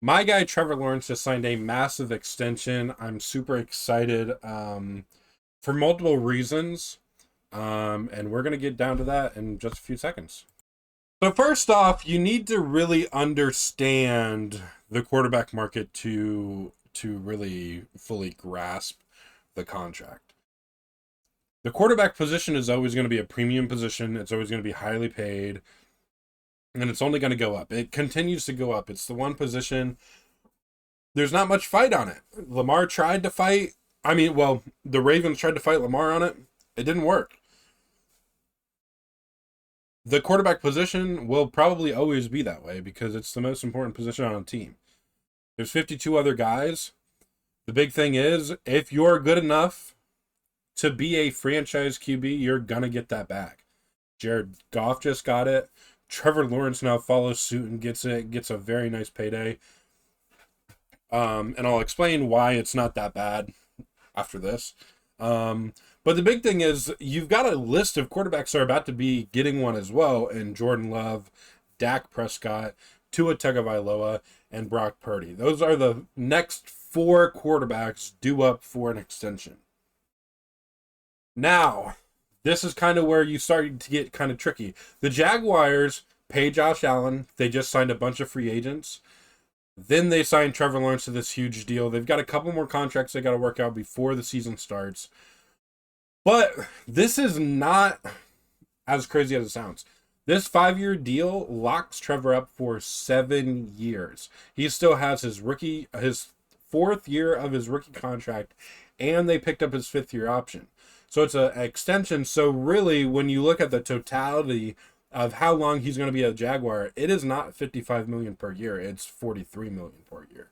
My guy Trevor Lawrence just signed a massive extension. I'm super excited for multiple reasons, and we're gonna get down to that in just a few seconds. So first off, you need to really understand the quarterback market to really fully grasp the contract. The quarterback position is always going to be a premium position. It's always going to be highly paid, and it's only going to go up. It continues to go up. It's the one position there's not much fight on it. Lamar tried to fight. The Ravens tried to fight Lamar on it. It didn't work. The quarterback position will probably always be that way because it's the most important position on a team. There's 52 other guys. The big thing is, if you're good enough to be a franchise QB, you're going to get that back. Jared Goff just got it. Trevor Lawrence now follows suit and gets it, gets a very nice payday. And I'll explain why it's not that bad after this. But the big thing is you've got a list of quarterbacks that are about to be getting one as well, and Jordan Love, Dak Prescott, Tua Tagovailoa, and Brock Purdy. Those are the next four quarterbacks due up for an extension. Now, this is kind of where you start to get kind of tricky. The Jaguars pay Josh Allen. They just signed a bunch of free agents. Then they signed Trevor Lawrence to this huge deal. They've got a couple more contracts they got to work out before the season starts. But this is not as crazy as it sounds. This 5-year deal locks Trevor up for 7 years. He still has his fourth year of his rookie contract, and they picked up his 5th-year option. So it's an extension. So really, when you look at the totality of how long he's going to be a Jaguar, it is not $55 million per year. It's $43 million per year,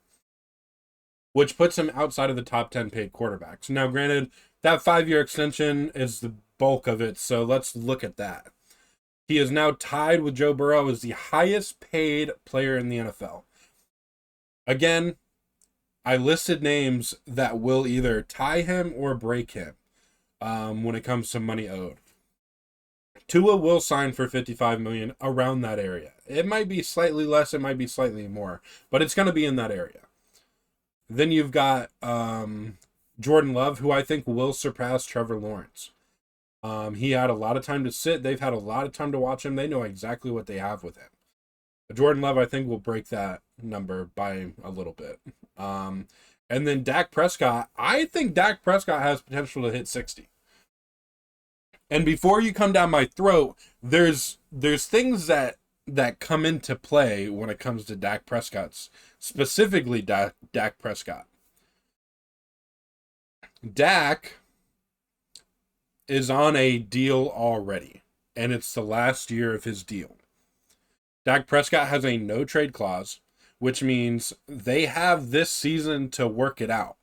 which puts him outside of the top 10 paid quarterbacks. Now, granted, that 5-year extension is the bulk of it, so let's look at that. He is now tied with Joe Burrow as the highest paid player in the NFL. Again, I listed names that will either tie him or break him when it comes to money owed. Tua will sign for $55 million, around that area. It might be slightly less, it might be slightly more, but it's going to be in that area. Then you've got Jordan Love, who I think will surpass Trevor Lawrence. He had a lot of time to sit. They've had a lot of time to watch him. They know exactly what they have with him. Jordan Love, I think, will break that number by a little bit. And then Dak Prescott, I think Dak Prescott has potential to hit 60. And before you come down my throat, there's things that come into play when it comes to Dak Prescott's, specifically Dak Prescott. Dak is on a deal already, and it's the last year of his deal. Dak Prescott has a no trade clause, which means they have this season to work it out.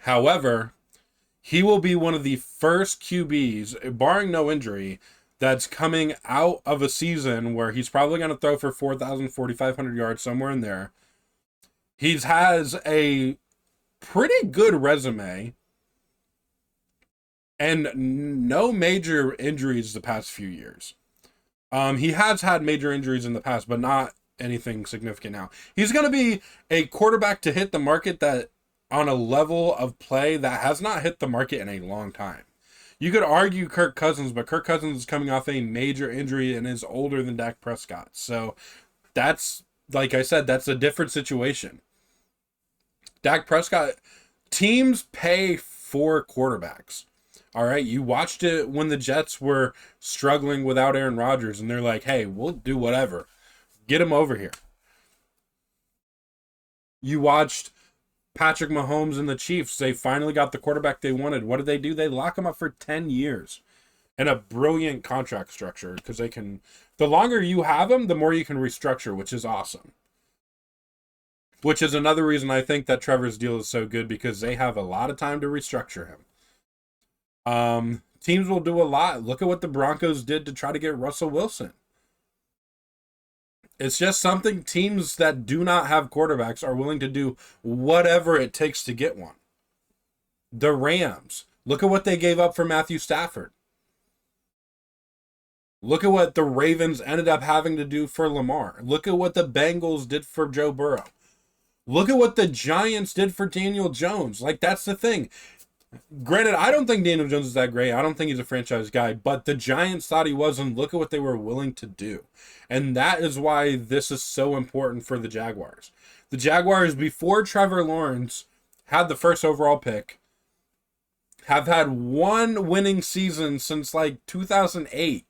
However, he will be one of the first QBs, barring no injury, that's coming out of a season where he's probably going to throw for 4,000, 4,500 yards, somewhere in there. He has a pretty good resume and no major injuries the past few years. He has had major injuries in the past, but not anything significant now. He's going to be a quarterback to hit the market that on a level of play that has not hit the market in a long time. You could argue Kirk Cousins, but Kirk Cousins is coming off a major injury and is older than Dak Prescott. So that's, like I said, that's a different situation. Dak Prescott, teams pay for quarterbacks. All right, you watched it when the Jets were struggling without Aaron Rodgers, and they're like, hey, we'll do whatever. Get him over here. You watched Patrick Mahomes and the Chiefs. They finally got the quarterback they wanted. What did they do? They lock him up for 10 years and a brilliant contract structure because they can, the longer you have him, the more you can restructure, which is awesome. Which is another reason I think that Trevor's deal is so good, because they have a lot of time to restructure him. Teams will do a lot. Look at what the Broncos did to try to get Russell Wilson. It's just something teams that do not have quarterbacks are willing to do whatever it takes to get one. The Rams, look at what they gave up for Matthew Stafford. Look at what the Ravens ended up having to do for Lamar. Look at what the Bengals did for Joe Burrow. Look at what the Giants did for Daniel Jones. Like, that's the thing. Granted, I don't think Daniel Jones is that great. I don't think he's a franchise guy, but the Giants thought he was, and look at what they were willing to do. And that is why this is so important for the Jaguars. The Jaguars, before Trevor Lawrence had the first overall pick, have had one winning season since like 2008.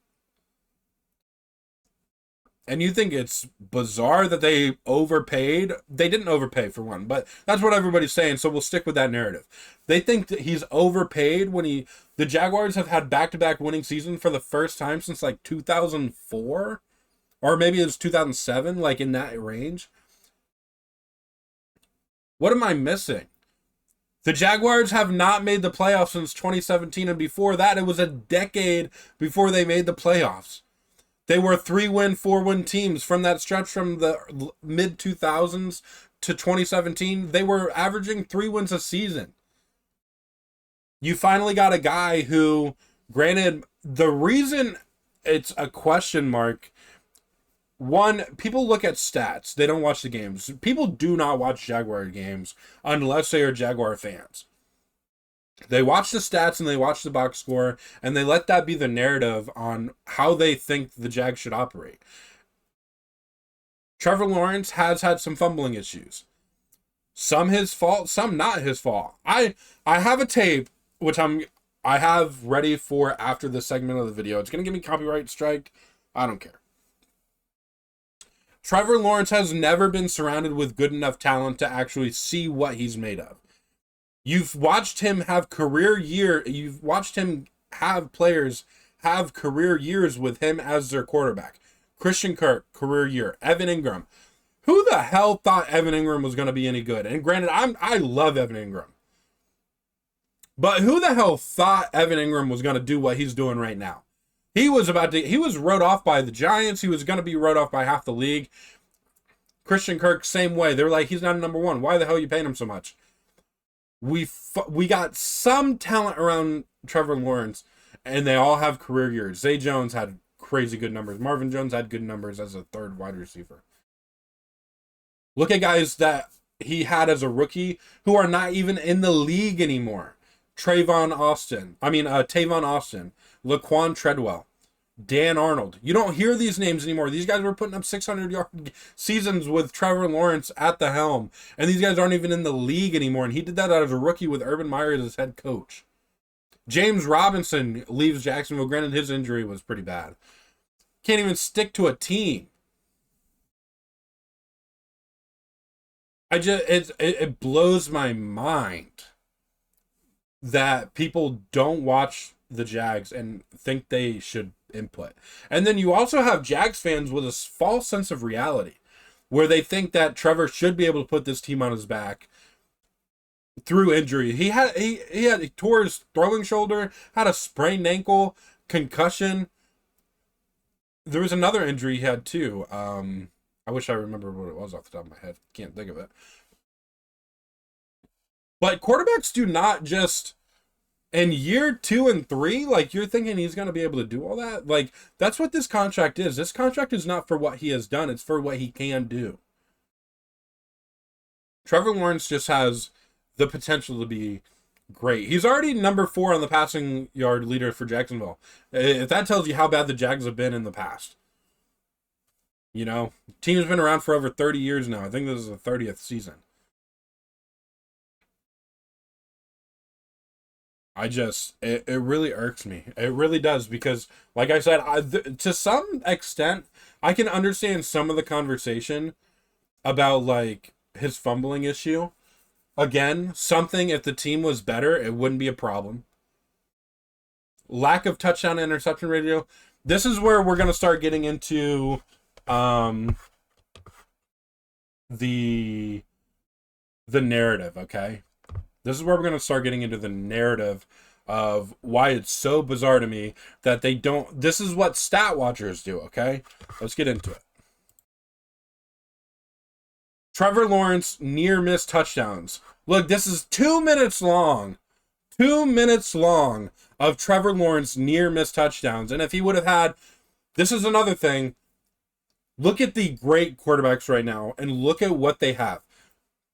And you think it's bizarre that they overpaid? They didn't overpay for one, but that's what everybody's saying, so we'll stick with that narrative. They think that he's overpaid when the Jaguars have had back-to-back winning seasons for the first time since like 2004, or maybe it was 2007, like in that range. What am I missing? The Jaguars have not made the playoffs since 2017, and before that, it was a decade before they made the playoffs. They were 3-win, 4-win teams from that stretch from the mid-2000s to 2017. They were averaging 3 wins a season. You finally got a guy who, granted, the reason it's a question mark, one, people look at stats. They don't watch the games. People do not watch Jaguar games unless they are Jaguar fans. They watch the stats and they watch the box score, and they let that be the narrative on how they think the Jags should operate. Trevor Lawrence has had some fumbling issues. Some his fault, some not his fault. I have a tape, which I have ready for after this segment of the video. It's going to give me copyright strike. I don't care. Trevor Lawrence has never been surrounded with good enough talent to actually see what he's made of. You've watched him have you've watched him have players have career years with him as their quarterback. Christian Kirk, career year. Evan Ingram. Who the hell thought Evan Ingram was going to be any good? And granted, I love Evan Ingram. But who the hell thought Evan Ingram was going to do what he's doing right now? He was wrote off by the Giants. He was going to be wrote off by half the league. Christian Kirk, same way. They were like, he's not a number one. Why the hell are you paying him so much? We got some talent around Trevor Lawrence, and they all have career years. Zay Jones had crazy good numbers. Marvin Jones had good numbers as a third wide receiver. Look at guys that he had as a rookie who are not even in the league anymore. Tavon Austin, Laquan Treadwell, Dan Arnold. You don't hear these names anymore. These guys were putting up 600-yard seasons with Trevor Lawrence at the helm, and these guys aren't even in the league anymore, and he did that as a rookie with Urban Meyer as his head coach. James Robinson leaves Jacksonville. Granted, his injury was pretty bad. Can't even stick to a team. It blows my mind that people don't watch the Jags and think they should input. And then you also have Jags fans with a false sense of reality where they think that Trevor should be able to put this team on his back through injury. He tore his throwing shoulder, had a sprained ankle, concussion. There was another injury he had too. I wish I remember what it was off the top of my head. Can't think of it. But quarterbacks do not just, in year 2 and 3, like, you're thinking he's going to be able to do all that? Like, that's what this contract is. This contract is not for what he has done. It's for what he can do. Trevor Lawrence just has the potential to be great. He's already number 4 on the passing yard leader for Jacksonville. If that tells you how bad the Jags have been in the past. You know, team's been around for over 30 years now. I think this is the 30th season. It really irks me. It really does, because, like I said, to some extent, I can understand some of the conversation about, like, his fumbling issue. Again, something, if the team was better, it wouldn't be a problem. Lack of touchdown to interception ratio. This is where we're going to start getting into the narrative, okay? This is where we're going to start getting into the narrative of why it's so bizarre to me that they don't. This is what stat watchers do, okay? Let's get into it. Trevor Lawrence near miss touchdowns. Look, this is 2 minutes long. 2 minutes long of Trevor Lawrence near miss touchdowns. And if he would have had This is another thing. Look at the great quarterbacks right now and look at what they have.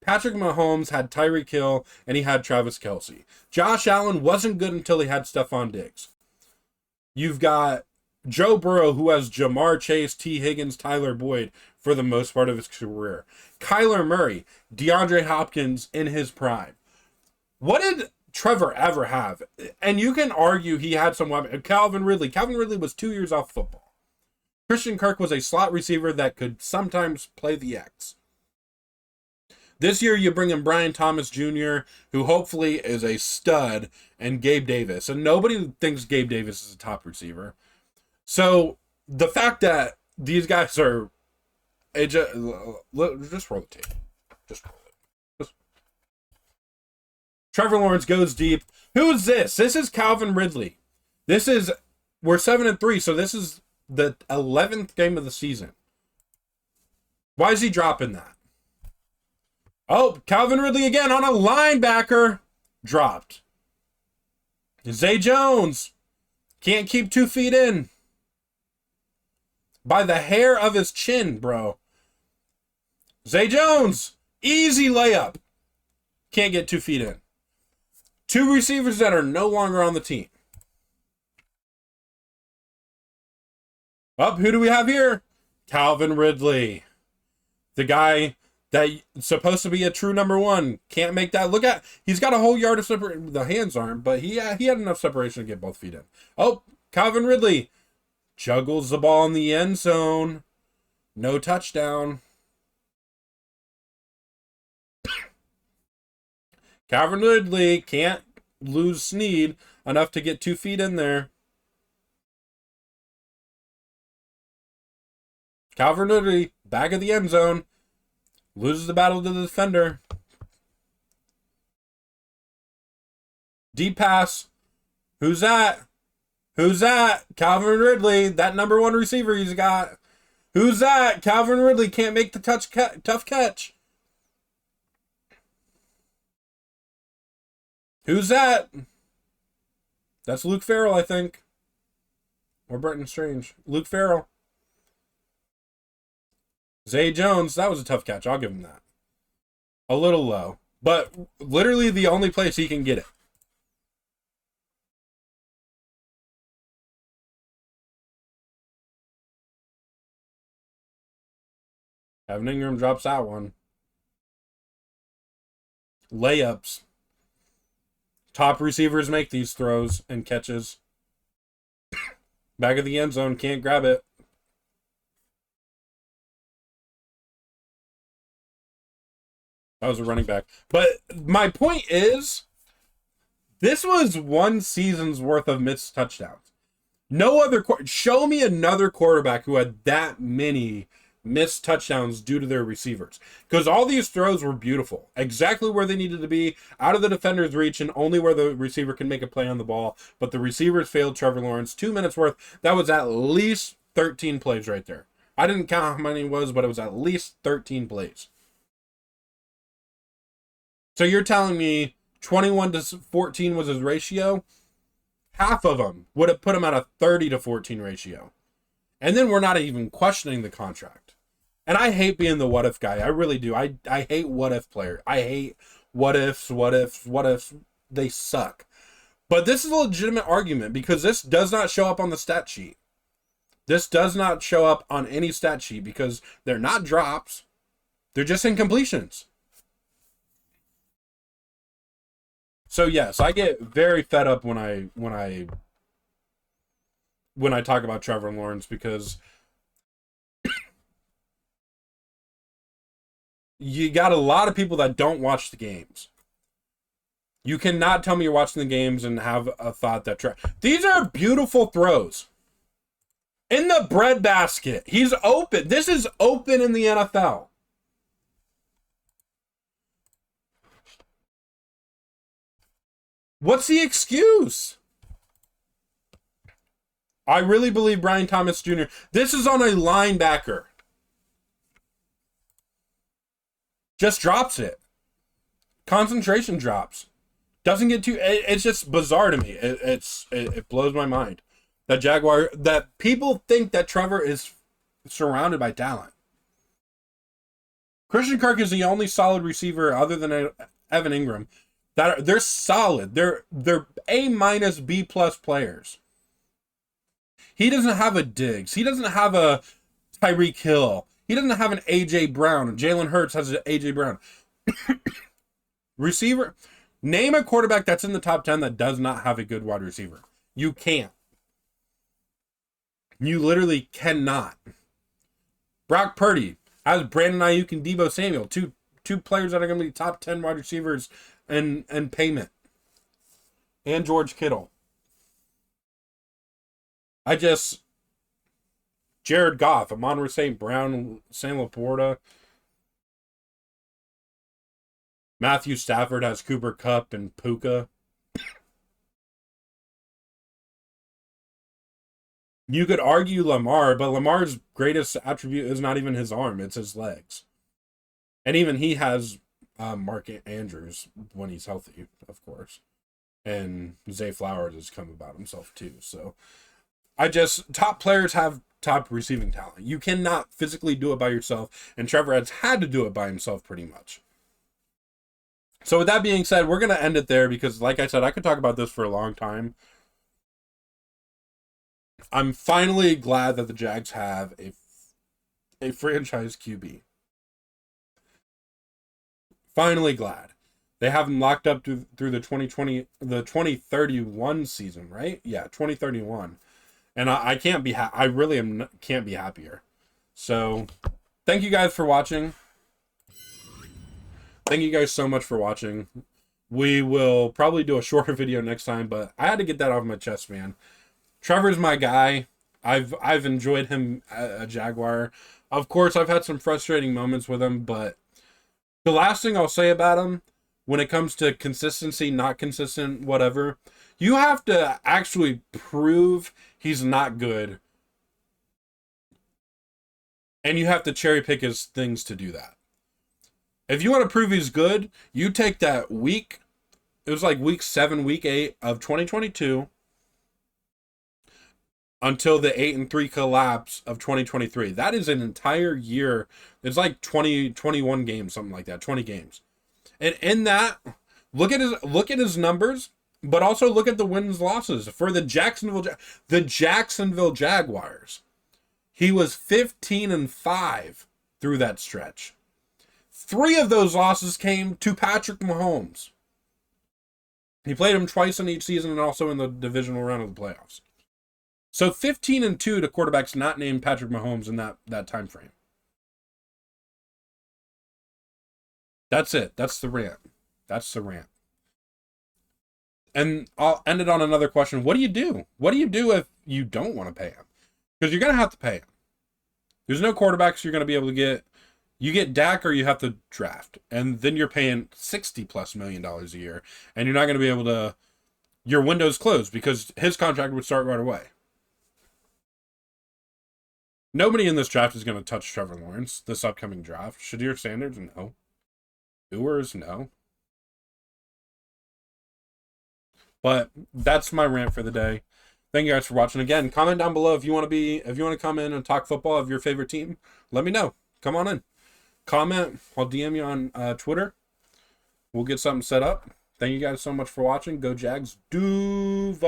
Patrick Mahomes had Tyreek Hill and he had Travis Kelce. Josh Allen wasn't good until he had Stephon Diggs. You've got Joe Burrow, who has Jamar Chase, T. Higgins, Tyler Boyd for the most part of his career. Kyler Murray, DeAndre Hopkins in his prime. What did Trevor ever have? And you can argue he had some weapons. Calvin Ridley. Calvin Ridley was 2 years off football. Christian Kirk was a slot receiver that could sometimes play the X. This year you bring in Brian Thomas Jr., who hopefully is a stud, and Gabe Davis. And nobody thinks Gabe Davis is a top receiver. So the fact that these guys are... just roll the tape. Just roll it. Trevor Lawrence goes deep. Who is this? This is Calvin Ridley. We're 7-3, so this is the 11th game of the season. Why is he dropping that? Oh, Calvin Ridley again on a linebacker. Dropped. Zay Jones. Can't keep 2 feet in. By the hair of his chin, bro. Zay Jones. Easy layup. Can't get 2 feet in. 2 receivers that are no longer on the team. Up, who do we have here? Calvin Ridley. The guy that's supposed to be a true number 1. Can't make that. Look at, he's got a whole yard of separation. The hands aren't, but he had enough separation to get both feet in. Oh, Calvin Ridley juggles the ball in the end zone. No touchdown. Calvin Ridley can't lose Snead enough to get 2 feet in there. Calvin Ridley, back of the end zone. Loses the battle to the defender. Deep pass. Who's that? Who's that? Calvin Ridley, that number 1 receiver he's got. Who's that? Calvin Ridley can't make the tough catch. Who's that? That's Luke Farrell, I think. Or Brenton Strange. Luke Farrell. Zay Jones, that was a tough catch. I'll give him that. A little low. But literally the only place he can get it. Evan Ingram drops that one. Layups. Top receivers make these throws and catches. Back of the end zone, can't grab it. That was a running back. But my point is, this was 1 season's worth of missed touchdowns. No other... Show me another quarterback who had that many missed touchdowns due to their receivers. Because all these throws were beautiful. Exactly where they needed to be, out of the defender's reach, and only where the receiver can make a play on the ball. But the receivers failed Trevor Lawrence. 2 minutes worth. That was at least 13 plays right there. I didn't count how many it was, but it was at least 13 plays. So you're telling me 21-14 was his ratio? Half of them would have put him at a 30-14 ratio. And then we're not even questioning the contract. And I hate being the what if guy. I really do. I hate what if players. I hate what ifs. They suck. But this is a legitimate argument because this does not show up on the stat sheet. This does not show up on any stat sheet because they're not drops. They're just incompletions. So yes, I get very fed up when I talk about Trevor Lawrence because you got a lot of people that don't watch the games. You cannot tell me you're watching the games and have a thought that these are beautiful throws. In the breadbasket, he's open. This is open in the NFL. What's the excuse? I really believe Brian Thomas Jr. This is on a linebacker. Just drops it. Concentration drops. Doesn't get too... It's just bizarre to me. It blows my mind. that people think that Trevor is surrounded by talent. Christian Kirk is the only solid receiver other than Evan Ingram they're solid. They're A- B+ players. He doesn't have a Diggs. He doesn't have a Tyreek Hill. He doesn't have an A.J. Brown. Jalen Hurts has an A.J. Brown. Receiver. Name a quarterback that's in the top 10 that does not have a good wide receiver. You can't. You literally cannot. Brock Purdy has Brandon Ayuk and Deebo Samuel. Two players that are going to be top 10 wide receivers and payment. And George Kittle. Jared Goff, Amon-Ra St. Brown, Sam Laporta. Matthew Stafford has Cooper Kupp and Puka. You could argue Lamar, but Lamar's greatest attribute is not even his arm, it's his legs. And even he has Mark Andrews when he's healthy, of course. And Zay Flowers has come about himself too. So top players have top receiving talent. You cannot physically do it by yourself, and Trevor has had to do it by himself pretty much. So with that being said, we're going to end it there because, like I said, I could talk about this for a long time. I'm finally glad that the Jags have a franchise QB. Finally glad. They have him locked up through the 2031 season, right? Yeah, 2031. And I can't be I really can't be happier. So, thank you guys for watching. Thank you guys so much for watching. We will probably do a shorter video next time, but I had to get that off my chest, man. Trevor's my guy. I've enjoyed him a Jaguar. Of course, I've had some frustrating moments with him, but the last thing I'll say about him, when it comes to consistency, not consistent, whatever, you have to actually prove he's not good. And you have to cherry pick his things to do that. If you want to prove he's good, you take that week, it was like week 7, week 8 of 2022 until the 8-3 collapse of 2023. That is an entire year. It's like 21 games, something like that, 20 games. And in that, look at his numbers, but also look at the wins losses for the Jacksonville Jaguars. He was 15-5 through that stretch. 3 of those losses came to Patrick Mahomes. He played him twice in each season and also in the divisional round of the playoffs. So 15-2 to quarterbacks not named Patrick Mahomes in that time frame. That's it. That's the rant. And I'll end it on another question. What do you do? What do you do if you don't want to pay him? Because you're going to have to pay him. There's no quarterbacks you're going to be able to get. You get Dak or you have to draft. And then you're paying $60+ million a year. And you're not going to be able to... Your window's closed because his contract would start right away. Nobody in this draft is going to touch Trevor Lawrence this upcoming draft. Shadir Sanders? No. Doers? No. But that's my rant for the day. Thank you guys for watching. Again, comment down below if you want to come in and talk football of your favorite team. Let me know. Come on in. Comment. I'll DM you on Twitter. We'll get something set up. Thank you guys so much for watching. Go Jags. Duval.